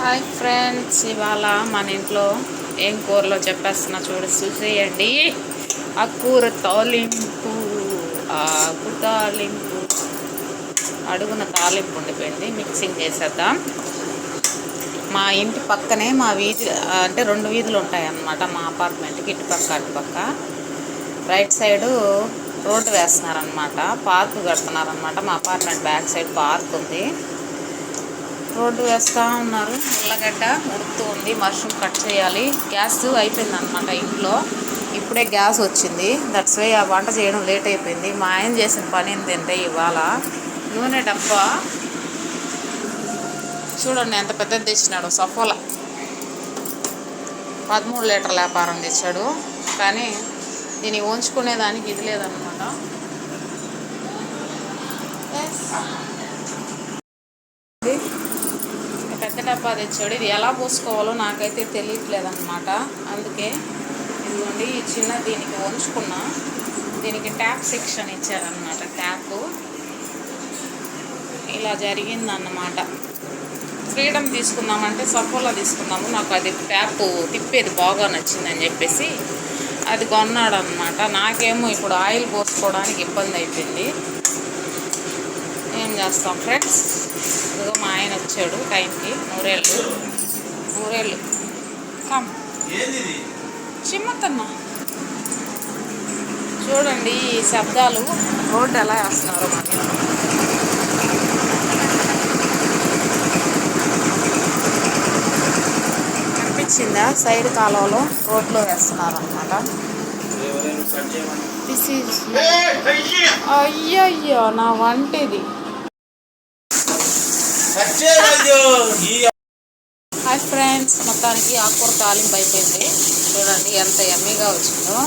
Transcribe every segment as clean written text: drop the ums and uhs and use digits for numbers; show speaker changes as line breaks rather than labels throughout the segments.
Hi friends, ఇవాళ మన ఇంట్లో ఏం కూరలో చెప్పేస్తున్నా చూసేయండి. ఆకుకూర తాలింపు, ఆకు తాలింపు, అడుగున తాలింపు ఉండిపోయింది. మిక్సింగ్ చేసేద్దాం. మా ఇంటి పక్కనే మా వీధి అంటే 2 వీధులు ఉంటాయన్నమాట. మా అపార్ట్మెంట్కి ఇటుపక్క అటుపక్క. రైట్ సైడు రోడ్డు వేస్తున్నారనమాట, పార్క్ కడుతున్నారనమాట. మా అపార్ట్మెంట్ బ్యాక్ సైడ్ పార్క్ ఉంది. రోడ్డు వేస్తూ ఉన్నారు. ఉల్లగడ్డ ఉడుకుతూ ఉంది. మష్రూమ్ కట్ చేయాలి. గ్యాస్ అయిపోయిందనమాట ఇంట్లో. ఇప్పుడే గ్యాస్ వచ్చింది. దట్స్ వై ఆ వంట చేయడం లేట్ అయిపోయింది. మా ఆయన చేసిన పని ఏంటంటే ఇవాళ నూనె డబ్బా చూడండి ఎంత పెద్దది తెచ్చినాడు. సఫోలా 13 లీటర్ల వ్యాపారం తెచ్చాడు. కానీ దీన్ని ఉంచుకునేదానికి ఇది లేదనమాట. పెద్ద డబ్బా తెచ్చాడు. ఇది ఎలా పోసుకోవాలో నాకైతే తెలియట్లేదన్నమాట. అందుకే ఇదిగోండి ఈ చిన్న దీనికి ఉంచుకున్నా. దీనికి ట్యాప్ సెక్షన్ ఇచ్చారనమాట. ట్యాప్ ఇలా జరిగిందన్నమాట. ఫ్రీడమ్ తీసుకుందామంటే సఫోలా తీసుకున్నాము. నాకు అది ట్యాప్ తిప్పేది బాగా నచ్చిందని చెప్పేసి అది కొన్నాడు అనమాట. నాకేమో ఇప్పుడు ఆయిల్ పోసుకోవడానికి ఇబ్బంది అయిపోయింది. ఏం చేస్తాం ఫ్రెండ్స్. ఇదిగో మా ఆయన వచ్చాడు టైంకి. నూరేళ్ళు కమ్ చిమ్మతన్నా. చూడండి ఈ శబ్దాలు. రోడ్డు ఎలా వేస్తున్నారు మరి. కనిపించిందా? సైడ్ కాలువలో రోడ్లో వేస్తున్నారు అనమాట. అయ్యయ్యో నా వంటిది. హాయ్ ఫ్రెండ్స్, మొత్తానికి ఆకుకూర తాలింపు అయిపోయింది. చూడండి ఎంత యమ్మీగా వచ్చిందో.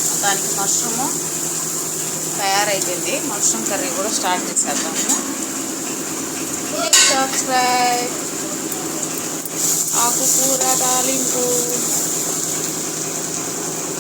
మొత్తానికి మష్రూము తయారైపోయింది. మష్రూమ్ కర్రీ కూడా స్టార్ట్ చేసేద్దాము. సబ్స్క్రైబ్. ఆకుకూర తాలింపు.